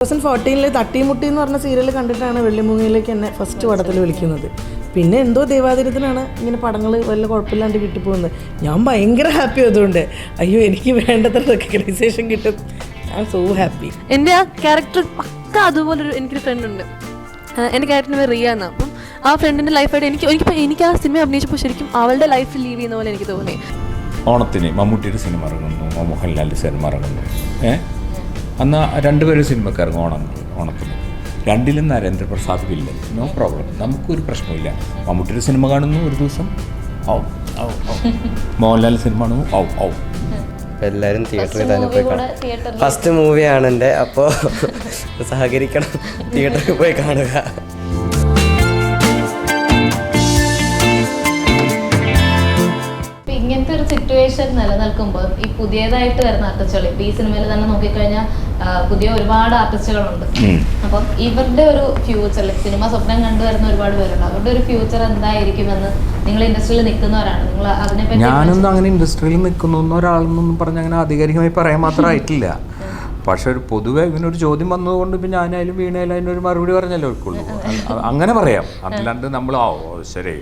2014 തട്ടിമുട്ടി എന്ന് പറഞ്ഞ സീരിയൽ കണ്ടിട്ടാണ് വെള്ളിമൂങ്ങയിലേക്ക് എന്നെ ഫസ്റ്റ് പടത്തിൽ വിളിക്കുന്നത്. പിന്നെ എന്തോ ദേവാതിരത്തിനാണ് ഇങ്ങനെ പടങ്ങൾ വല്ല കുഴപ്പമില്ലാണ്ട് കിട്ടിപ്പോകുന്നത്. ഞാൻ ഭയങ്കര ഹാപ്പി ആയതുകൊണ്ട് അയ്യോ എനിക്ക് വേണ്ടത്ര റെക്കഗ്നൈസേഷൻ കിട്ടും. I am so happy. എൻ്റെ ആ ക്യാരക്ടർ പക്ക അതുപോലൊരു എനിക്കൊരു ഫ്രണ്ട് ഉണ്ട്. എൻ്റെ ക്യാരക്ടറിന് റിയ എന്നാണ്. അപ്പം ആ ഫ്രണ്ടിൻ്റെ ലൈഫായിട്ട് എനിക്ക് ആ സിനിമ അഭിനയിച്ചപ്പോൾ ശരിക്കും അവളുടെ ലൈഫ് ലീവ് ചെയ്യുന്ന പോലെ എനിക്ക് തോന്നി. ഓണത്തിന് മമ്മൂട്ടിയുടെ സിനിമ ഇറങ്ങുന്നു, മോഹൻലാലിൻ്റെ സിനിമ ഇറങ്ങുന്നു. അന്ന് രണ്ടുപേരും സിനിമയ്ക്ക് ഇറങ്ങും ഓണത്തിന്. രണ്ടിലും നരേന്ദ്രപ്രസാദ് വില്ലൻ, നോ പ്രോബ്ലം, നമുക്കൊരു പ്രശ്നമില്ല. മമ്മൂട്ടിയുടെ സിനിമ കാണുന്നു ഒരു ദിവസം, ഔ ഔ ഔ. മോഹൻലാൽ സിനിമ കാണുന്നു, ഔ ഔ. എല്ലാവരും തിയേറ്ററിൽ തന്നെ പോയി കാണും. ഫസ്റ്റ് മൂവിയാണ് എൻ്റെ, അപ്പോൾ സഹകരിക്കണം, തിയേറ്ററിൽ പോയി കാണുക. ഇങ്ങനത്തെ ഒരു സിറ്റുവേഷൻ നിലനിൽക്കുമ്പോൾ ഈ പുതിയതായിട്ട് വരുന്ന ആർട്ടിസ്റ്റുകൾ, ഇപ്പം ഈ സിനിമയിൽ തന്നെ നോക്കിക്കഴിഞ്ഞാൽ പുതിയ ഒരുപാട് ആർട്ടിസ്റ്റുകളുണ്ട്. അപ്പം ഇവരുടെ ഒരു ഫ്യൂച്ചർ, സിനിമ സ്വപ്നം കണ്ടുവരുന്ന ഒരുപാട് പേരുണ്ട്. അവരുടെ ഒരു ഫ്യൂച്ചർ എന്തായിരിക്കുമെന്ന് നിങ്ങൾ ഇൻഡസ്ട്രിയിൽ നിൽക്കുന്നവരാണ്, നിങ്ങൾ അതിനെപ്പറ്റി? ഞാനൊന്നും അങ്ങനെ ഇൻഡസ്ട്രിയിൽ നിൽക്കുന്ന ഒരാളെന്നൊന്നും പറഞ്ഞ് അങ്ങനെ ആധികാരികമായി പറയാൻ മാത്രമായിട്ടില്ല. പക്ഷെ ഒരു പൊതുവെ ഇങ്ങനൊരു ചോദ്യം വന്നതുകൊണ്ട് ഇപ്പം ഞാനായാലും വീണായാലും അതിനൊരു മറുപടി പറഞ്ഞല്ലോ ഉള്ളൂ. അങ്ങനെ പറയാം. അല്ലാണ്ട് നമ്മൾ ശരി,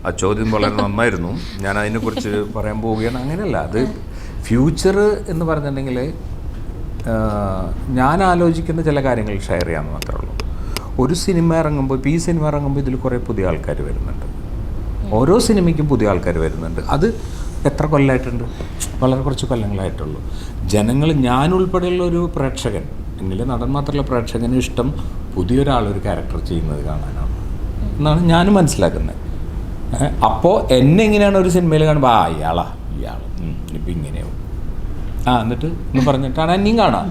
ആ ചോദ്യം വളരെ നന്നായിരുന്നു, ഞാൻ അതിനെക്കുറിച്ച് പറയാൻ പോവുകയാണ്, അങ്ങനെയല്ല. അത് ഫ്യൂച്ചർ എന്ന് പറഞ്ഞിട്ടുണ്ടെങ്കിൽ ഞാൻ ആലോചിക്കുന്ന ചില കാര്യങ്ങൾ ഷെയർ ചെയ്യാമെന്ന് മാത്രമേ ഉള്ളൂ. ഒരു സിനിമ ഇറങ്ങുമ്പോൾ, ഇപ്പോൾ ഈ സിനിമ ഇറങ്ങുമ്പോൾ ഇതിൽ കുറേ പുതിയ ആൾക്കാർ വരുന്നുണ്ട്. ഓരോ സിനിമയ്ക്കും പുതിയ ആൾക്കാർ വരുന്നുണ്ട്. അത് എത്ര കൊല്ലമായിട്ടുണ്ട്? വളരെ കുറച്ച് കൊല്ലങ്ങളായിട്ടുള്ളൂ. ജനങ്ങൾ, ഞാനുൾപ്പെടെയുള്ള ഒരു പ്രേക്ഷകൻ, എങ്കിലും നടൻ മാത്രമല്ല, പ്രേക്ഷകന് ഇഷ്ടം പുതിയൊരാളൊരു ക്യാരക്ടർ ചെയ്യുന്നത് കാണാനാണ് എന്നാണ് ഞാൻ മനസ്സിലാക്കുന്നത്. അപ്പോൾ എന്നെ എങ്ങനെയാണ് ഒരു സിനിമയിൽ കാണുമ്പോൾ ഇയാൾ ഇപ്പം ഇങ്ങനെയാവും എന്നിട്ട് എന്ന് പറഞ്ഞിട്ടാണ് എന്നെയും കാണാം.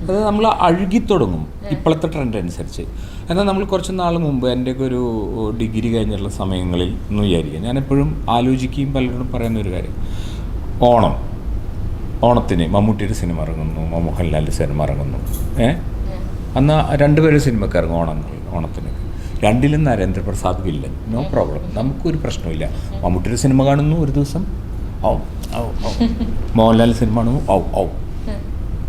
അത് നമ്മൾ അഴുകിത്തുടങ്ങും ഇപ്പോഴത്തെ ട്രെൻഡ് അനുസരിച്ച്. എന്നാൽ നമ്മൾ കുറച്ച് നാൾ മുമ്പ് എൻ്റെയൊക്കെ ഒരു ഡിഗ്രി കഴിഞ്ഞുള്ള സമയങ്ങളിൽ എന്ന് വിചാരിക്കുക, ഞാനെപ്പോഴും ആലോചിക്കുകയും പലരോടും പറയുന്ന ഒരു കാര്യം, ഓണത്തിന് മമ്മൂട്ടിയുടെ സിനിമ ഇറങ്ങുന്നു, മോഹൻലാലിൻ്റെ സിനിമ ഇറങ്ങുന്നു. അന്ന് രണ്ടുപേരും സിനിമയ്ക്ക് ഇറങ്ങും ഓണത്തിന്. രണ്ടിലും നരേന്ദ്രപ്രസാദ് വില്ലൻ, നോ പ്രോബ്ലം, നമുക്കൊരു പ്രശ്നമില്ല. മമ്മൂട്ടിയുടെ സിനിമ കാണുന്നു ഒരു ദിവസം, ഔ ഔ ഔ. മോഹൻലാൽ സിനിമ കാണുന്നു, ഔ ഔ.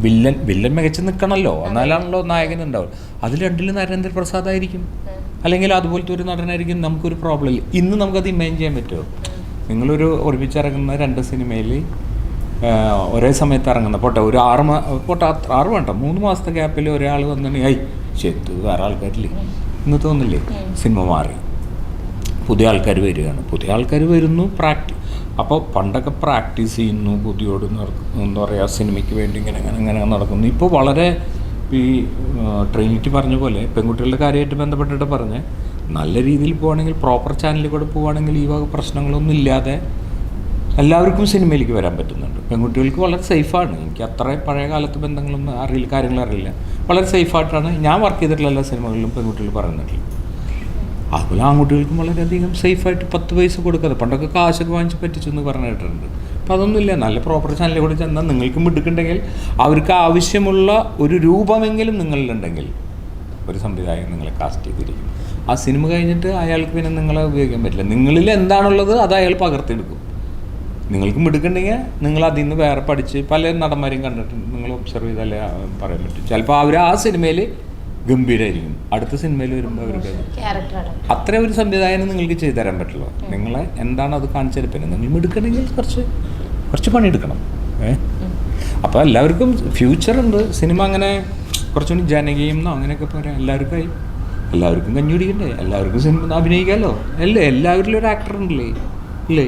വില്ലൻ മികച്ച് നിൽക്കണമല്ലോ, എന്നാലാണല്ലോ നായകൻ ഉണ്ടാവും. അതിൽ രണ്ടിലും നരേന്ദ്രപ്രസാദ് ആയിരിക്കും, അല്ലെങ്കിൽ അതുപോലത്തെ ഒരു നടനായിരിക്കും. നമുക്കൊരു പ്രോബ്ലം ഇല്ല. ഇന്ന് നമുക്കത് ഇമാജിൻ ചെയ്യാൻ പറ്റുമോ? നിങ്ങളൊരു ഒരുമിച്ചിറങ്ങുന്ന 2 സിനിമയിൽ ഒരേ സമയത്ത് ഇറങ്ങുന്ന ഒരു 6 വേണ്ട 3 മാസത്തെ ഗ്യാപ്പിൽ ഒരാൾ വന്നിട്ടുണ്ടെങ്കിൽ ശരി വേറെ ആൾക്കാരില്ലേ എന്ന് തോന്നില്ലേ? സിനിമ മാറി, പുതിയ ആൾക്കാർ വരികയാണ്. പുതിയ ആൾക്കാർ വരുന്നു, അപ്പോൾ പണ്ടൊക്കെ പ്രാക്ടീസ് ചെയ്യുന്നു, പുതിയോട് എന്താ പറയുക, സിനിമയ്ക്ക് വേണ്ടി ഇങ്ങനെ നടക്കുന്നു. ഇപ്പോൾ വളരെ ഈ ട്രിനിറ്റി പറഞ്ഞ പോലെ പെൺകുട്ടികളുടെ കാര്യമായിട്ട് ബന്ധപ്പെട്ടിട്ട് പറഞ്ഞ് നല്ല രീതിയിൽ പോവുകയാണെങ്കിൽ, പ്രോപ്പർ ചാനലിൽ കൂടെ പോവുകയാണെങ്കിൽ ഈ വക പ്രശ്നങ്ങളൊന്നും ഇല്ലാതെ എല്ലാവർക്കും സിനിമയിലേക്ക് വരാൻ പറ്റുന്നുണ്ട്. പെൺകുട്ടികൾക്ക് വളരെ സേഫാണ്. എനിക്ക് അത്ര പഴയ കാലത്ത് ബന്ധങ്ങളൊന്നും അറിയില്ല, കാര്യങ്ങളറിയില്ല. വളരെ സേഫായിട്ടാണ് ഞാൻ വർക്ക് ചെയ്തിട്ടുള്ള എല്ലാ സിനിമകളിലും പെൺകുട്ടികൾ പറയുന്നുണ്ട്. അതുപോലെ ആൺകുട്ടികൾക്കും വളരെയധികം സേഫായിട്ട് 10 പൈസ കൊടുക്കാതെ, പണ്ടൊക്കെ കാശൊക്കെ വാങ്ങിച്ച് പറ്റിച്ചു എന്ന് പറഞ്ഞു കേട്ടിട്ടുണ്ട്. അപ്പോൾ അതൊന്നുമില്ല. നല്ല പ്രോപ്പർ ചാനലിൽ കൂടെ ചെന്നാൽ നിങ്ങൾക്കും എടുക്കുന്നുണ്ടെങ്കിൽ അവർക്ക് ആവശ്യമുള്ള ഒരു രൂപമെങ്കിലും നിങ്ങളിലുണ്ടെങ്കിൽ ഒരു സംവിധായകൻ നിങ്ങളെ കാസ്റ്റ് ചെയ്തിരിക്കും. ആ സിനിമ കഴിഞ്ഞിട്ട് അയാൾക്ക് പിന്നെ നിങ്ങളെ ഉപയോഗിക്കാൻ പറ്റില്ല. നിങ്ങളിൽ എന്താണുള്ളത് അത് അയാൾ പകർത്തിയെടുക്കും. നിങ്ങൾക്കും എടുക്കുന്നുണ്ടെങ്കിൽ നിങ്ങൾ അതിൽ നിന്ന് വേറെ പഠിച്ച്, പല നടന്മാരെയും കണ്ടിട്ടുണ്ട്, നിങ്ങൾ ഒബ്സർവ് ചെയ്താലേ പറയാൻ പറ്റും. ചിലപ്പോൾ അവർ ആ സിനിമയിൽ ഗംഭീരമായിരിക്കും, അടുത്ത സിനിമയിൽ വരുമ്പോൾ അവർക്ക് അത്ര ഒരു സംവിധായകന് നിങ്ങൾക്ക് ചെയ്തു തരാൻ പറ്റുള്ളൂ. നിങ്ങളെ എന്താണ് അത് കാണിച്ചാൽ പിന്നെ നിങ്ങൾ എടുക്കണമെങ്കിൽ കുറച്ച് പണിയെടുക്കണം. അപ്പോൾ എല്ലാവർക്കും ഫ്യൂച്ചറുണ്ട്. സിനിമ അങ്ങനെ കുറച്ചുകൂടി ജനകീയം എന്നോ അങ്ങനെയൊക്കെ പറയാം. എല്ലാവർക്കും കഞ്ഞി പിടിക്കണ്ടേ? എല്ലാവർക്കും സിനിമ അഭിനയിക്കാമല്ലോ അല്ലേ? എല്ലാവരിലും ഒരു ആക്ടർ ഉണ്ടല്ലേ ഇല്ലേ?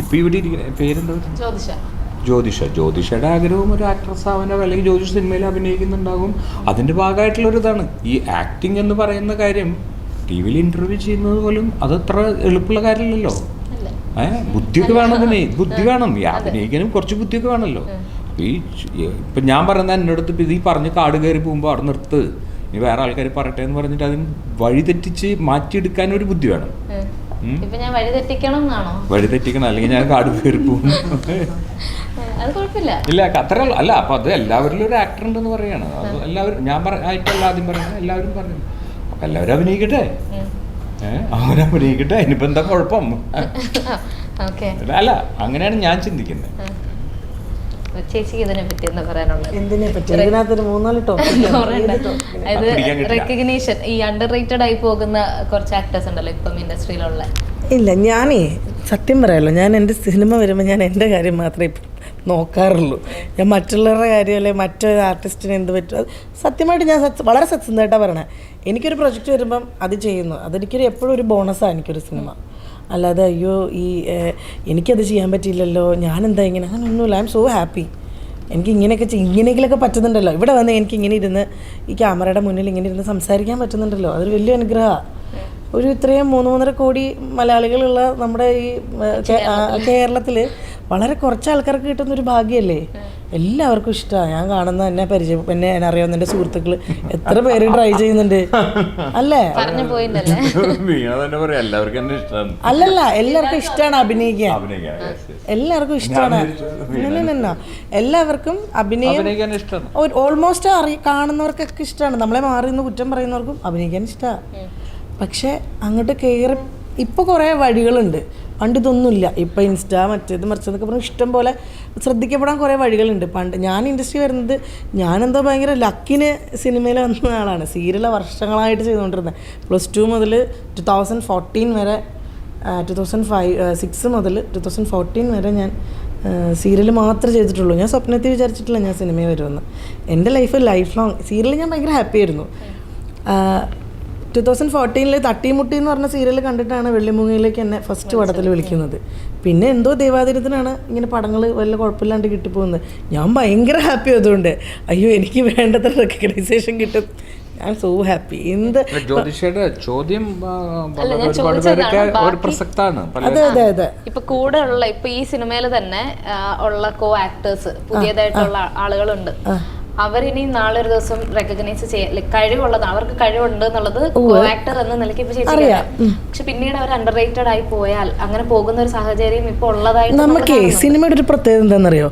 ഇപ്പോൾ ഇവിടെ ഇരിക്കുന്ന പേരെന്താ? ജ്യോതിഷയുടെ ആഗ്രഹവും ഒരു ആക്ട്രസ് ആവാനോ, അല്ലെങ്കിൽ ജ്യോതിഷ സിനിമയിൽ അഭിനയിക്കുന്നുണ്ടാകും. അതിൻ്റെ ഭാഗമായിട്ടുള്ളൊരിതാണ് ഈ ആക്ടിങ് എന്ന് പറയുന്ന കാര്യം. ടി വിയിൽ ഇൻ്റർവ്യൂ ചെയ്യുന്നത് പോലും അതത്ര എളുപ്പമുള്ള കാര്യമില്ലല്ലോ. ബുദ്ധിയൊക്കെ വേണം, ബുദ്ധി വേണം. ഈ അഭിനയിക്കാനും കുറച്ച് ബുദ്ധിയൊക്കെ വേണമല്ലോ. ഇപ്പം ഞാൻ പറയുന്നത് എൻ്റെ അടുത്ത് ഇത് ഈ പറഞ്ഞ് കാട് കയറി പോകുമ്പോൾ അവിടെ നിർത്ത്, ഇനി വേറെ ആൾക്കാർ പറയട്ടെ എന്ന് പറഞ്ഞിട്ട് അതിന് വഴി തെറ്റിച്ച് മാറ്റിയെടുക്കാനും ഒരു ബുദ്ധി വേണം. വഴി തെറ്റിക്കണം, അല്ലെങ്കിൽ ഞാൻ കാട് കയറി പോകും. ഇല്ല അത്ര അല്ല. അപ്പം അത് എല്ലാവരിലും ഒരു ആക്ടർ ഉണ്ടെന്ന് പറയുകയാണ്. അത് എല്ലാവരും ഞാൻ ആയിട്ടല്ല ആദ്യം പറയുന്നത്, എല്ലാവരും പറയുന്നത്. അപ്പം എല്ലാവരും അഭിനയിക്കട്ടെ, അവരഭിനയിക്കട്ടെ, അതിനിപ്പോൾ എന്താ കുഴപ്പം? അല്ല, അങ്ങനെയാണ് ഞാൻ ചിന്തിക്കുന്നത്. ചേച്ചിക്ക് ഇതിനെ പറ്റി എന്താ പറയാനുള്ളത്? എന്തിനെ പറ്റി? ഇതിനകത്തൊരു 3-4 ടോപ്പിക്. അതായത് റെക്കഗ്നീഷൻ, ഈ അണ്ടർ റേറ്റഡ് ആയി പോകുന്ന കുറച്ച് ആക്ടേഴ്സ് ഉണ്ടല്ലോ ഇപ്പം ഇൻഡസ്ട്രിയിലുള്ള. ഇല്ല, ഞാനേ സത്യം പറയാമല്ലോ, ഞാൻ എൻ്റെ സിനിമ വരുമ്പോൾ ഞാൻ എൻ്റെ കാര്യം മാത്രമേ ഇപ്പം നോക്കാറുള്ളൂ. ഞാൻ മറ്റുള്ളവരുടെ കാര്യം അല്ലെങ്കിൽ മറ്റൊരു ആർട്ടിസ്റ്റിന് എന്ത് പറ്റും, അത് സത്യമായിട്ട് ഞാൻ വളരെ സത്യസന്ധമായിട്ടാണ് പറയണേ. എനിക്കൊരു പ്രൊജക്റ്റ് വരുമ്പം അത് ചെയ്യുന്നു, അതെനിക്കൊരു എപ്പോഴും ഒരു ബോണസാണ് എനിക്കൊരു സിനിമ. അല്ലാതെ അയ്യോ എനിക്കത് ചെയ്യാൻ പറ്റിയില്ലല്ലോ, ഞാനെന്താ ഇങ്ങനെ, അങ്ങനെയൊന്നുമില്ല. I M so happy. എനിക്ക് ഇങ്ങനെയൊക്കെ പറ്റുന്നുണ്ടല്ലോ. ഇവിടെ വന്ന് എനിക്ക് ഇങ്ങനെ ഇരുന്ന് ഈ ക്യാമറയുടെ മുന്നിൽ ഇങ്ങനെ ഇരുന്ന് സംസാരിക്കാൻ പറ്റുന്നുണ്ടല്ലോ, അതൊരു വലിയ അനുഗ്രഹമാണ്. ഒരു ഇത്രയും 3-3.5 കോടി മലയാളികളുള്ള നമ്മുടെ ഈ കേരളത്തിൽ വളരെ കുറച്ച് ആൾക്കാർക്ക് കിട്ടുന്നൊരു ഭാഗ്യമല്ലേ. എല്ലാവർക്കും ഇഷ്ടമാണ്. ഞാൻ കാണുന്ന എന്നെ അറിയാവുന്ന എൻ്റെ സുഹൃത്തുക്കൾ എത്ര പേര് ട്രൈ ചെയ്യുന്നുണ്ട് അല്ലേ? അല്ലല്ല, എല്ലാവർക്കും ഇഷ്ടമാണ് അഭിനയിക്കാൻ. എല്ലാവർക്കും ഇഷ്ടമാണ്. എല്ലാവർക്കും അഭിനയം ഓൾമോസ്റ്റ് കാണുന്നവർക്കൊക്കെ ഇഷ്ടമാണ്. നമ്മളെ മാറി നിന്ന് കുറ്റം പറയുന്നവർക്കും അഭിനയിക്കാൻ ഇഷ്ടമാണ്. പക്ഷേ അങ്ങോട്ട് കയറി ഇപ്പോൾ കുറേ വഴികളുണ്ട്. പണ്ട് ഇതൊന്നുമില്ല. ഇപ്പോൾ ഇൻസ്റ്റ മറ്റേത് മറിച്ചതെന്നൊക്കെ പറഞ്ഞാൽ ഇഷ്ടം പോലെ ശ്രദ്ധിക്കപ്പെടാൻ കുറേ വഴികളുണ്ട്. പണ്ട് ഞാൻ ഇൻഡസ്ട്രി വരുന്നത്, ഞാനെന്തോ ഭയങ്കര ലക്കിന് സിനിമയിൽ വന്ന ആളാണ്. സീരിയൽ വർഷങ്ങളായിട്ട് ചെയ്തുകൊണ്ടിരുന്നത്. +2 മുതൽ 2014 വരെ, 2006 മുതൽ 2014 വരെ ഞാൻ സീരിയൽ മാത്രമേ ചെയ്തിട്ടുള്ളൂ. ഞാൻ സ്വപ്നത്തിൽ വിചാരിച്ചിട്ടില്ല ഞാൻ സിനിമയിൽ വരുമെന്ന്. എൻ്റെ ലൈഫ് ലോങ് സീരിയൽ ഞാൻ ഭയങ്കര ഹാപ്പി ആയിരുന്നു. 2014 തട്ടിമുട്ടി എന്ന് പറഞ്ഞ സീരിയൽ കണ്ടിട്ടാണ് വെള്ളിമൂങ്ങയിലേക്ക് എന്നെ ഫസ്റ്റ് പടത്തിൽ വിളിക്കുന്നത്. പിന്നെ എന്തോ ദൈവാധീനത്തിനാണ് ഇങ്ങനെ പടങ്ങൾ വല്ല കുഴപ്പമില്ലാണ്ട് കിട്ടിപ്പോകുന്നത്. ഞാൻ ഭയങ്കര ഹാപ്പി ആയതുകൊണ്ട്. അയ്യോ എനിക്ക് വേണ്ടത്ര റെക്കഗ്നൈസേഷൻ കിട്ടും. ഞാൻ സോ ഹാപ്പി. ജ്യോതിഷയുടെ ചോദ്യം പ്രസക്തമാണ്. അതെ. ഇപ്പൊ കൂടെ ഉള്ള ഇപ്പൊ ഈ സിനിമയിൽ തന്നെ ഉള്ള കോ ആക്ടേഴ്സ് പുതിയതായിട്ടുള്ള ആളുകളുണ്ട്. അവരിനി നാളെ ഒരു ദിവസം റെക്കഗ്നൈസ് ചെയ്യാൻ കഴിവുള്ളത്, അവർക്ക് കഴിവുണ്ട് എന്നുള്ളത് ആക്ടർ എന്ന നിലയ്ക്ക് ഇപ്പൊ ശരിയാണ്. പക്ഷെ പിന്നീട് അവർ അണ്ടർ റേറ്റഡ് ആയി പോയാൽ അങ്ങനെ പോകുന്ന ഒരു സാഹചര്യം ഇപ്പൊ ഉള്ളതായിട്ട് നമുക്ക് സിനിമയുടെ ഒരു പ്രത്യേകത എന്താണെന്നറിയോ?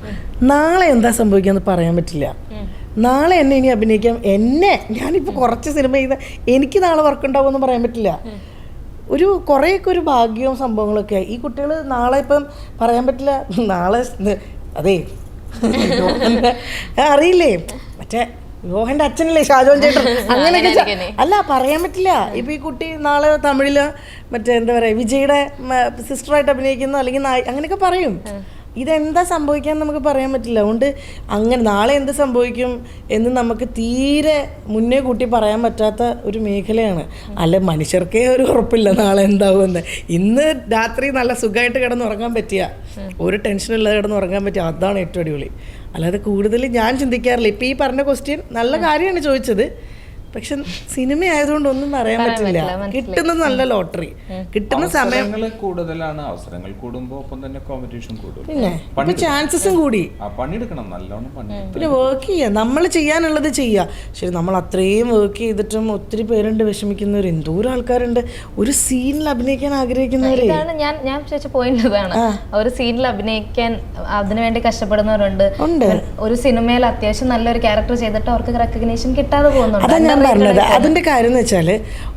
നാളെ എന്താ സംഭവിക്കാന്ന് പറയാൻ പറ്റില്ല. നാളെ എന്നെ ഇനി അഭിനയിക്കാം, ഞാനിപ്പോൾ കുറച്ച് സിനിമ ചെയ്ത എനിക്ക് നാളെ വർക്ക് ഉണ്ടാവുമെന്ന് പറയാൻ പറ്റില്ല. കുറേയൊക്കെ ഒരു ഭാഗ്യവും സംഭവങ്ങളൊക്കെ. ഈ കുട്ടികൾ നാളെ ഇപ്പം പറയാൻ പറ്റില്ല. നാളെ അതെ അറിയില്ലേ, മറ്റേ രോഹന്റെ അച്ഛനല്ലേ ഷാജോൻ ചേട്ടൻ, അങ്ങനെയൊക്കെ അല്ല പറയാൻ പറ്റില്ല. ഇപ്പൊ ഈ കുട്ടി നാളെ തമിഴില് മറ്റേ എന്താ പറയാ വിജയുടെ സിസ്റ്ററായിട്ട് അഭിനയിക്കുന്ന അല്ലെങ്കിൽ അങ്ങനെയൊക്കെ പറയും. ഇതെന്താ സംഭവിക്കാന്ന് നമുക്ക് പറയാൻ പറ്റില്ല. അതുകൊണ്ട് അങ്ങനെ നാളെ എന്ത് സംഭവിക്കും എന്ന് നമുക്ക് തീരെ മുന്നേ കൂട്ടി പറയാൻ പറ്റാത്ത ഒരു മേഖലയാണ്. അല്ല മനുഷ്യർക്കേ ഒരു ഉറപ്പില്ല നാളെ എന്താവുമെന്ന്. ഇന്ന് രാത്രി നല്ല സുഖമായിട്ട് കിടന്നുറങ്ങാൻ പറ്റിയ, ഒരു ടെൻഷനില്ലാതെ കിടന്നുറങ്ങാൻ പറ്റിയ, അതാണ് ഏറ്റവും അടിപൊളി. അല്ലാതെ കൂടുതൽ ഞാൻ ചിന്തിക്കാറില്ല. ഇപ്പം ഈ പറഞ്ഞ ക്വസ്റ്റ്യൻ നല്ല കാര്യമാണ് ചോദിച്ചത്. പക്ഷെ സിനിമ ആയതുകൊണ്ട് ഒന്നും പറയാൻ പറ്റില്ല. കിട്ടുന്നത് നല്ല ലോട്ടറി, കിട്ടുന്ന സമയം കൂടുതലാണ്. അവസരങ്ങൾ കൂടുമ്പോൾ ഒപ്പം തന്നെ കോമ്പറ്റീഷൻ കൂടും. പിന്നെ ചാൻസസും കൂടി. പണിയെടുക്കണം, നല്ലോണം പണി. പിന്നെ വർക്ക് ചെയ്യുക, നമ്മൾ ചെയ്യാനുള്ളത് ചെയ്യുക. ശരി, നമ്മൾ അത്രയും വർക്ക് ചെയ്തിട്ടും ഒത്തിരി പേരുണ്ട് വിഷമിക്കുന്നവർ, എന്തോരം ആൾക്കാരുണ്ട് ഒരു സീനിൽ അഭിനയിക്കാൻ ആഗ്രഹിക്കുന്നവര്. ഞാൻ ചോദിച്ച പോയിന്റ് ഇതാണ്. ഒരു സീനിൽ അഭിനയിക്കാൻ അതിനുവേണ്ടി കഷ്ടപ്പെടുന്നവരുണ്ട്. ഒരു സിനിമയിൽ അത്യാവശ്യം നല്ലൊരു ക്യാരക്ടർ ചെയ്തിട്ട് അവർക്ക് റെക്കഗ്നേഷൻ കിട്ടാതെ പോകുന്നുണ്ട്. പറഞ്ഞത് അതിൻ്റെ കാര്യം എന്ന് വെച്ചാൽ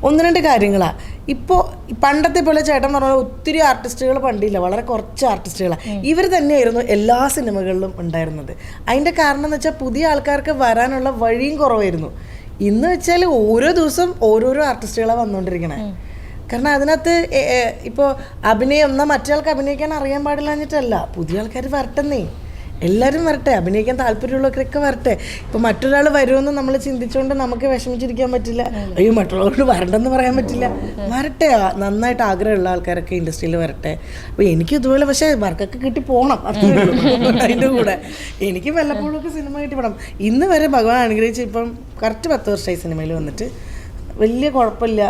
1-2 കാര്യങ്ങളാണ്. ഇപ്പോൾ പണ്ടത്തെ പോലെ ചേട്ടൻ പറഞ്ഞ ഒത്തിരി ആർട്ടിസ്റ്റുകൾ പണ്ടില്ല, വളരെ കുറച്ച് ആർട്ടിസ്റ്റുകളാണ്. ഇവർ തന്നെയായിരുന്നു എല്ലാ സിനിമകളിലും ഉണ്ടായിരുന്നത്. അതിൻ്റെ കാരണം എന്ന് വെച്ചാൽ പുതിയ ആൾക്കാർക്ക് വരാനുള്ള വഴിയും കുറവായിരുന്നു. ഇന്ന് വെച്ചാൽ ഓരോ ദിവസം ഓരോരോ ആർട്ടിസ്റ്റുകളാണ് വന്നുകൊണ്ടിരിക്കണേ. കാരണം അതിനകത്ത് ഇപ്പോൾ അഭിനയം എന്നാൽ മറ്റേ അഭിനയിക്കാൻ അറിയാൻ പാടില്ല എന്നിട്ടല്ല, പുതിയ ആൾക്കാർ വരട്ടെന്നേ. എല്ലാവരും വരട്ടെ, അഭിനയിക്കാൻ താല്പര്യമുള്ളവരൊക്കെ വരട്ടെ. ഇപ്പം മറ്റൊരാൾ വരുമെന്ന് നമ്മൾ ചിന്തിച്ചുകൊണ്ട് നമുക്ക് വിഷമിച്ചിരിക്കാൻ പറ്റില്ല. അയ്യോ മറ്റുള്ളവരോട് വരണ്ടെന്ന് പറയാൻ പറ്റില്ല. വരട്ടെ, നന്നായിട്ട് ആഗ്രഹമുള്ള ആൾക്കാരൊക്കെ ഇൻഡസ്ട്രിയിൽ വരട്ടെ. അപ്പോൾ എനിക്ക് ഇതുപോലെ പക്ഷേ വർക്കൊക്കെ കിട്ടി പോകണം, അതിൻ്റെ കൂടെ എനിക്ക് വല്ലപ്പോഴൊക്കെ സിനിമ കിട്ടി പോകണം. ഇന്ന് വരെ ഭഗവാൻ അനുഗ്രഹിച്ച് ഇപ്പം കറക്റ്റ് 10 വർഷമായി സിനിമയിൽ വന്നിട്ട് വലിയ കുഴപ്പമില്ല,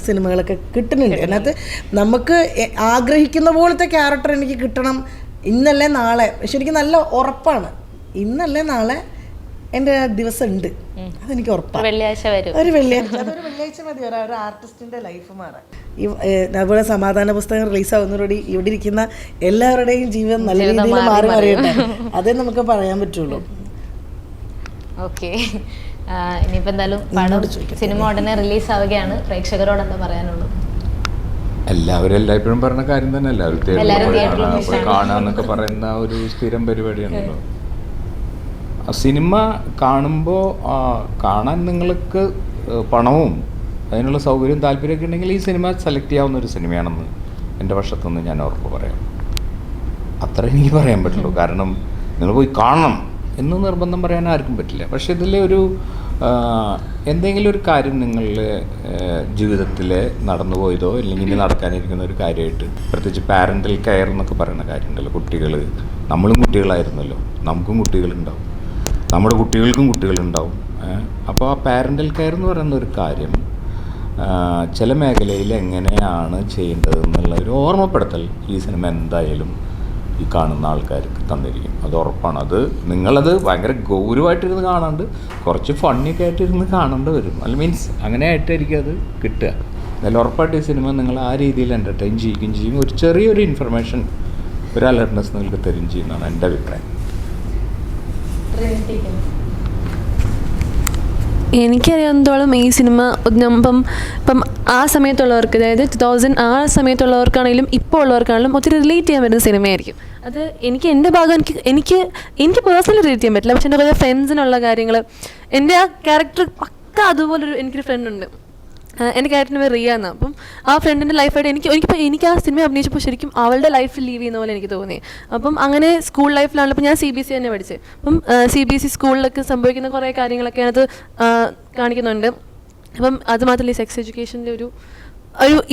സിനിമകളൊക്കെ കിട്ടുന്നുണ്ട്. അതിനകത്ത് നമുക്ക് ആഗ്രഹിക്കുന്ന പോലത്തെ ക്യാരക്ടർ എനിക്ക് കിട്ടണം ഇന്നല്ലേ നാളെ. പക്ഷെ എനിക്ക് നല്ല ഉറപ്പാണ്, ഇന്നല്ലേ നാളെ എൻ്റെ ദിവസം ഉണ്ട്, അതെനിക്ക് ഉറപ്പാണ്. ഒരു വെള്ളിയാഴ്ച മതി ഒരു ആർട്ടിസ്റ്റിൻ്റെ ലൈഫ് മാറാൻ. അതുപോലെ സമാധാന പുസ്തകം റിലീസാവുന്നതോടുകൂടി ഇവിടെ ഇരിക്കുന്ന എല്ലാവരുടെയും ജീവിതം നല്ല രീതിയിൽ മാറി മറിയട്ടെ, അതേ നമുക്ക് പറയാൻ പറ്റുള്ളൂ. ഓക്കെ, ഇനിയിപ്പോൾ എന്തായാലും സിനിമ ഉടനെ റിലീസ് ആവുകയാണ്, പ്രേക്ഷകരോട് എന്താ പറയാനുള്ളൂ? എല്ലാവരും എല്ലായ്പ്പോഴും പറഞ്ഞ കാര്യം തന്നെ, എല്ലാവരും എല്ലാവരും തിയേറ്ററിൽ theatre ൽ പോയി കാണാന്നൊക്കെ പറയുന്ന ഒരു സ്ഥിരം പരിപാടിയാണല്ലോ. ആ സിനിമ കാണുമ്പോൾ കാണാൻ നിങ്ങൾക്ക് പണവും അതിനുള്ള സൗകര്യവും താല്പര്യമൊക്കെ ഉണ്ടെങ്കിൽ ഈ സിനിമ സെലക്ട് ചെയ്യാവുന്ന ഒരു സിനിമയാണെന്ന് എൻ്റെ പക്ഷത്തുനിന്ന് ഞാൻ ഉറപ്പ് പറയാം. അത്ര എനിക്ക് പറയാൻ പറ്റുള്ളൂ. കാരണം നിങ്ങൾ പോയി കാണണം എന്ന് നിർബന്ധം പറയാൻ ആർക്കും പറ്റില്ല. പക്ഷേ ഇതിലെ ഒരു എന്തെങ്കിലും ഒരു കാര്യം നിങ്ങളുടെ ജീവിതത്തിൽ നടന്നു പോയതോ അല്ലെങ്കിൽ ഇനി നടക്കാനിരിക്കുന്ന ഒരു കാര്യമായിട്ട്, പ്രത്യേകിച്ച് പാരൻ്റൽ കെയർ എന്നൊക്കെ പറയുന്ന കാര്യമുണ്ടല്ലോ. കുട്ടികൾ, നമ്മളും കുട്ടികളായിരുന്നല്ലോ, നമുക്കും കുട്ടികളുണ്ടാവും, നമ്മുടെ കുട്ടികൾക്കും കുട്ടികളുണ്ടാവും. അപ്പോൾ ആ പാരൻ്റൽ കെയർ എന്ന് പറയുന്ന ഒരു കാര്യം ചില മേഖലയിൽ എങ്ങനെയാണ് ചെയ്യേണ്ടതെന്നുള്ള ഒരു ഓർമ്മപ്പെടുത്തൽ ഈ സിനിമ എന്തായാലും ഈ കാണുന്ന ആൾക്കാർക്ക് തന്നിരിക്കും. അത് ഉറപ്പാണ്. അത് നിങ്ങളത് ഭയങ്കര ഗൗരവമായിട്ടിരുന്ന് കാണാണ്ട് കുറച്ച് ഫണ്ണിയൊക്കെ ആയിട്ടിരുന്ന് കാണേണ്ടി വരും. അല്ല മീൻസ് അങ്ങനെ ആയിട്ടായിരിക്കും അത് കിട്ടുക. എന്നാലും ഉറപ്പായിട്ട് ഈ സിനിമ നിങ്ങൾ ആ രീതിയിൽ എൻ്റർടൈൻ ചെയ്യുകയും ചെയ്യും. ഒരു ചെറിയൊരു ഇൻഫർമേഷൻ, ഒരു അലർട്ട്നെസ് നിങ്ങൾക്ക് തരും ചെയ്യുന്നതാണ് എൻ്റെ അഭിപ്രായം. എനിക്കറിയാവുന്നതോളം ഈ സിനിമ ഇപ്പം ആ സമയത്തുള്ളവർക്ക്, അതായത് 2000 ആ സമയത്തുള്ളവർക്കാണെങ്കിലും ഇപ്പോൾ ഉള്ളവർക്കാണെങ്കിലും ഒത്തിരി റിലേറ്റ് ചെയ്യാൻ പറ്റുന്ന സിനിമയായിരിക്കും. അത് എൻ്റെ ഭാഗം എനിക്ക് പേഴ്സണലി റിലേറ്റ് ചെയ്യാൻ പറ്റില്ല. പക്ഷെ എൻ്റെ കുറേ ഫ്രണ്ട്സിനുള്ള കാര്യങ്ങൾ, എൻ്റെ ആ ക്യാരക്ടർ പക്ക അതുപോലൊരു എനിക്കൊരു ഫ്രണ്ടുണ്ട്. എൻ്റെ ക്യാരക്ടറിന് പേര് റിയ എന്നാണ്. അപ്പം ആ ഫ്രണ്ടിൻ്റെ ലൈഫായിട്ട് എനിക്ക് ആ സിനിമ അഭിനയിച്ചപ്പോൾ ശരിക്കും അവളുടെ ലൈഫിൽ ലീവ് ചെയ്യുന്ന പോലെ എനിക്ക് തോന്നി. അപ്പം അങ്ങനെ സ്കൂൾ ലൈഫിലാണല്ലോ. അപ്പം ഞാൻ CBSE തന്നെ പഠിച്ചത്. അപ്പം CBSE സ്കൂളിലൊക്കെ സംഭവിക്കുന്ന കുറേ കാര്യങ്ങളൊക്കെ അത് കാണിക്കുന്നുണ്ട്. അപ്പം അത് മാത്രമല്ല, ഈ സെക്സ് എഡ്യൂക്കേഷൻ്റെ ഒരു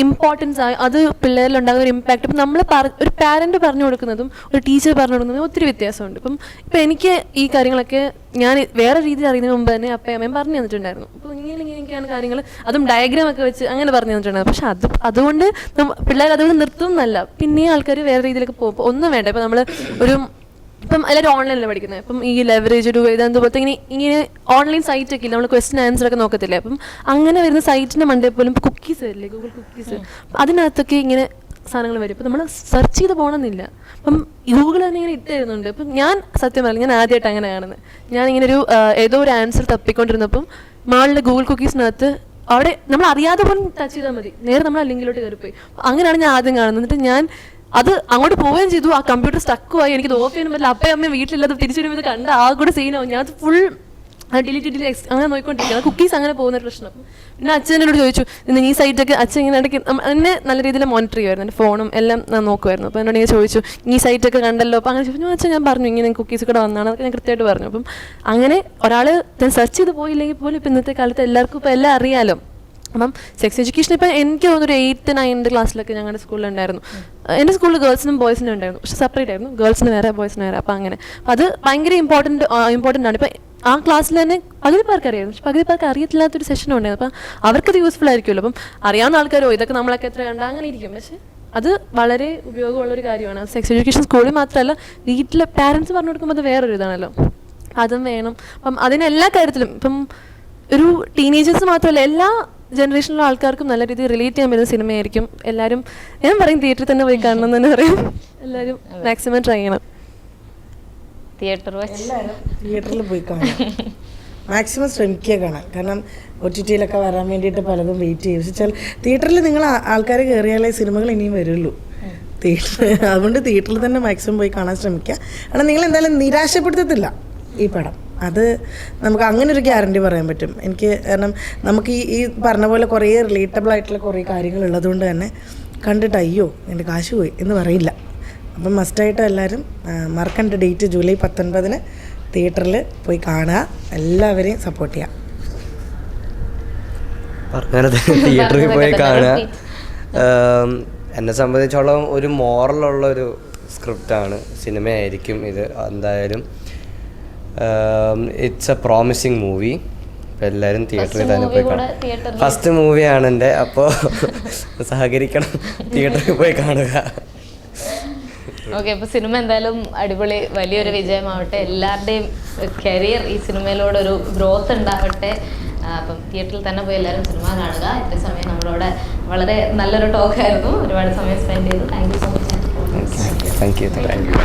ഇമ്പോർട്ടൻസ് അത് പിള്ളേരിലുണ്ടാകുന്ന ഒരു ഇമ്പാക്റ്റ് ഇപ്പം നമ്മൾ ഒരു പാരൻറ്റ് പറഞ്ഞു കൊടുക്കുന്നതും ഒരു ടീച്ചർ പറഞ്ഞു കൊടുക്കുന്നതും ഒത്തിരി വ്യത്യാസമുണ്ട്. ഇപ്പം എനിക്ക് ഈ കാര്യങ്ങളൊക്കെ ഞാൻ വേറെ രീതിയിൽ അറിയുന്നതിന് മുമ്പ് തന്നെ അപ്പയും അമ്മയും പറഞ്ഞു തന്നിട്ടുണ്ടായിരുന്നു. അപ്പോൾ ഇങ്ങനെയൊക്കെയാണ് കാര്യങ്ങൾ, അതും ഡയഗ്രാം ഒക്കെ വെച്ച് അങ്ങനെ പറഞ്ഞു തന്നിട്ടുണ്ടായിരുന്നു. പക്ഷെ അതുകൊണ്ട് പിള്ളേർ അതുകൊണ്ട് നിർത്തും എന്നല്ല, പിന്നെയും ആൾക്കാർ വേറെ രീതിയിലൊക്കെ പോകും. ഒന്നും വേണ്ട. ഇപ്പം നമ്മൾ ഇപ്പം എല്ലാവരും ഓൺലൈനിലാണ് പഠിക്കുന്നത്. ഇപ്പം ഈ ലെവറേജ് ഇതുപോലത്തെ ഇങ്ങനെ ഓൺലൈൻ സൈറ്റൊക്കെ ഇല്ല, നമ്മൾ ക്വസ്റ്റ്യൻ ആൻസറൊക്കെ നോക്കത്തില്ലേ. അപ്പം അങ്ങനെ വരുന്ന സൈറ്റിൻ്റെ മണ്ടേ പോലും ഇപ്പോൾ കുക്കീസ് വരില്ലേ, ഗൂഗിൾ കുക്കീസ്, അതിനകത്തൊക്കെ ഇങ്ങനെ സാധനങ്ങൾ വരും. ഇപ്പം നമ്മൾ സെർച്ച് ചെയ്ത് പോകണമെന്നില്ല. അപ്പം ഗൂഗിൾ തന്നെ ഇങ്ങനെ ഇട്ട് തരുന്നുണ്ട്. ഇപ്പം ഞാൻ സത്യം പറഞ്ഞു, ഞാൻ ആദ്യമായിട്ട് അങ്ങനെ കാണുന്നത്. ഞാനിങ്ങനെ ഏതോ ഒരു ആൻസർ തപ്പിക്കൊണ്ടിരുന്നപ്പം മാളിലെ ഗൂഗിൾ കുക്കീസിനകത്ത് അവിടെ നമ്മൾ അറിയാതെ പോലും ടച്ച് ചെയ്താൽ മതി, നേരെ നമ്മൾ ആ ലിങ്കിലോട്ട് കയറിപ്പോയി. അങ്ങനെയാണ് ഞാൻ ആദ്യം കാണുന്നത്. എന്നിട്ട് ഞാൻ അത് അങ്ങോട്ട് പോവുകയും ചെയ്തു. ആ കമ്പ്യൂട്ടർ സ്റ്റക്കുമായി, എനിക്ക് ഓഫ് ചെയ്യാൻ പറ്റില്ല. അപ്പയും അമ്മയും വീട്ടിലില്ലാതെ തിരിച്ചു വരുമ്പോൾ കണ്ട ആ കൂടെ സീനാവും. ഞാൻ അത് ഫുൾ ഡിലീറ്റ് അങ്ങനെ നോക്കിക്കൊണ്ടിരിക്കുക. കുക്കീസ് അങ്ങനെ പോകുന്ന പ്രശ്നം. പിന്നെ അച്ഛനോട് ചോദിച്ചു, ഇന്ന് ഈ സൈറ്റൊക്കെ അച്ഛൻ ഇങ്ങനെ ഇടയ്ക്ക് എന്നെ നല്ല രീതിയിൽ മോണിറ്റർ ചെയ്യുമായിരുന്നു, എൻ്റെ ഫോണും എല്ലാം ഞാൻ നോക്കുമായിരുന്നു. അപ്പോൾ എന്നോട് ഇങ്ങനെ ചോദിച്ചു, ഈ സൈറ്റൊക്കെ കണ്ടല്ലോ. അപ്പോൾ അങ്ങനെ ചോദിച്ചു, അച്ഛൻ ഞാൻ പറഞ്ഞു ഇങ്ങനെ കുക്കീസ് കൂടെ വന്നാണ്, അതൊക്കെ ഞാൻ കൃത്യമായിട്ട് പറഞ്ഞു. അപ്പം അങ്ങനെ ഒരാൾ ഞാൻ സെർച്ച് ചെയ്ത് പോയില്ലെങ്കിൽ പോലും ഇപ്പം ഇന്നത്തെ കാലത്ത് എല്ലാവർക്കും ഇപ്പോൾ എല്ലാം അറിയാലോ. അപ്പം സെക്സ് എഡ്യൂക്കേഷൻ ഇപ്പം എനിക്ക് തോന്നുന്നു ഒരു 8th 9th ക്ലാസ്സിലൊക്കെ ഞങ്ങളുടെ സ്കൂളിലുണ്ടായിരുന്നു. എൻ്റെ സ്കൂളിൽ ഗേൾസിനും ബോയ്സിനും ഉണ്ടായിരുന്നു, പക്ഷെ സെപ്പറേറ്റ് ആയിരുന്നു, ഗേൾസിന് വേറെ ബോയ്സിന് വേറെ. അപ്പം അങ്ങനെ അത് ഭയങ്കര ഇമ്പോർട്ടൻ്റ് ആണ്. ഇപ്പം ആ ക്ലാസ്സിൽ തന്നെ പകുതി പേർക്ക് അറിയായിരുന്നു, പക്ഷെ പകുതി പേർക്ക് അറിയത്തില്ലാത്തൊരു സെഷനും ഉണ്ടായിരുന്നു. അപ്പം അവർക്കത് യൂസ്ഫുൾ ആയിരിക്കുമല്ലോ. അപ്പം അറിയാവുന്ന ആൾക്കാരോ ഇതൊക്കെ നമ്മളൊക്കെ എത്ര കണ്ട അങ്ങനെ ഇരിക്കും, പക്ഷെ അത് വളരെ ഉപയോഗമുള്ളൊരു കാര്യമാണ്. സെക്സ് എഡ്യൂക്കേഷൻ സ്കൂളിൽ മാത്രമല്ല, വീട്ടിലെ പാരൻസ് പറഞ്ഞു കൊടുക്കുമ്പോൾ അത് വേറൊരു ഇതാണല്ലോ, അതും വേണം. അപ്പം അതിനെല്ലാ കാര്യത്തിലും ഇപ്പം ഒരു ടീനേജേഴ്സ് മാത്രമല്ല, എല്ലാ ജനറേഷനിലുള്ള ആൾക്കാർക്കും നല്ല രീതിയിൽ റിലേറ്റ് ചെയ്യാൻ പറ്റുന്ന സിനിമയായിരിക്കും. എല്ലാവരും ഞാൻ പറയും തിയേറ്ററിൽ തന്നെ പോയി കാണണം എന്ന് തന്നെ പറയും. എല്ലാവരും മാക്സിമം ട്രൈ ചെയ്യണം. തിയേറ്ററിൽ പോയി കാണാം, മാക്സിമം ശ്രമിക്കുക കാണാൻ. കാരണം OTT-യിലൊക്കെ വരാൻ വേണ്ടിയിട്ട് പലതും വെയിറ്റ് ചെയ്യും. പക്ഷെ തിയേറ്ററിൽ നിങ്ങൾ ആൾക്കാർ കയറിയാലേ സിനിമകൾ ഇനിയും വരുള്ളൂ. അതുകൊണ്ട് തിയേറ്ററിൽ തന്നെ മാക്സിമം പോയി കാണാൻ ശ്രമിക്കുക. കാരണം നിങ്ങൾ എന്തായാലും നിരാശപ്പെടുത്തത്തില്ല ഈ പടം. അത് നമുക്ക് അങ്ങനെ ഒരു ഗ്യാരണ്ടി പറയാൻ പറ്റും എനിക്ക്. കാരണം നമുക്ക് ഈ പറഞ്ഞ പോലെ കുറേ റിലേറ്റബിൾ ആയിട്ടുള്ള കുറേ കാര്യങ്ങൾ ഉള്ളതുകൊണ്ട് തന്നെ കണ്ടിട്ട് അയ്യോ എൻ്റെ കാശ് പോയി എന്ന് പറയില്ല. അപ്പം മസ്റ്റായിട്ട് എല്ലാവരും മറക്കേണ്ട ഡേറ്റ് ജൂലൈ 19 തിയേറ്ററിൽ പോയി കാണുക. എല്ലാവരെയും സപ്പോർട്ട് ചെയ്യുക. തിയേറ്ററിൽ പോയി കാണുക. എന്നെ സംബന്ധിച്ചോളം ഒരു മോറലുള്ളൊരു സ്ക്രിപ്റ്റാണ്, സിനിമയായിരിക്കും ഇത് എന്തായാലും. It's A promising movie. അപ്പോൾ എല്ലാവരും തിയേറ്ററിൽ തന്നെ പോയി കാണുക. ഫസ്റ്റ് മൂവിയാണ് എൻ്റെ, അപ്പോൾ സഹകരിക്കണം, തിയേറ്ററിൽ പോയി കാണുക. ഓക്കെ, അപ്പോൾ സിനിമ എന്തായാലും അടിപൊളി വലിയൊരു വിജയമാവട്ടെ. എല്ലാവരുടെയും കരിയർ ഈ സിനിമയിലൂടെ ഗ്രോത്ത് ഉണ്ടാവട്ടെ. അപ്പം തിയേറ്ററിൽ തന്നെ പോയി എല്ലാവരും സിനിമ കാണുക. ഇത്ര സമയം നമ്മളോട് വളരെ നല്ലൊരു ടോക്കായിരുന്നു, ഒരുപാട് സമയം സ്പെൻഡ് ചെയ്തു. Thank you so much. Thank you.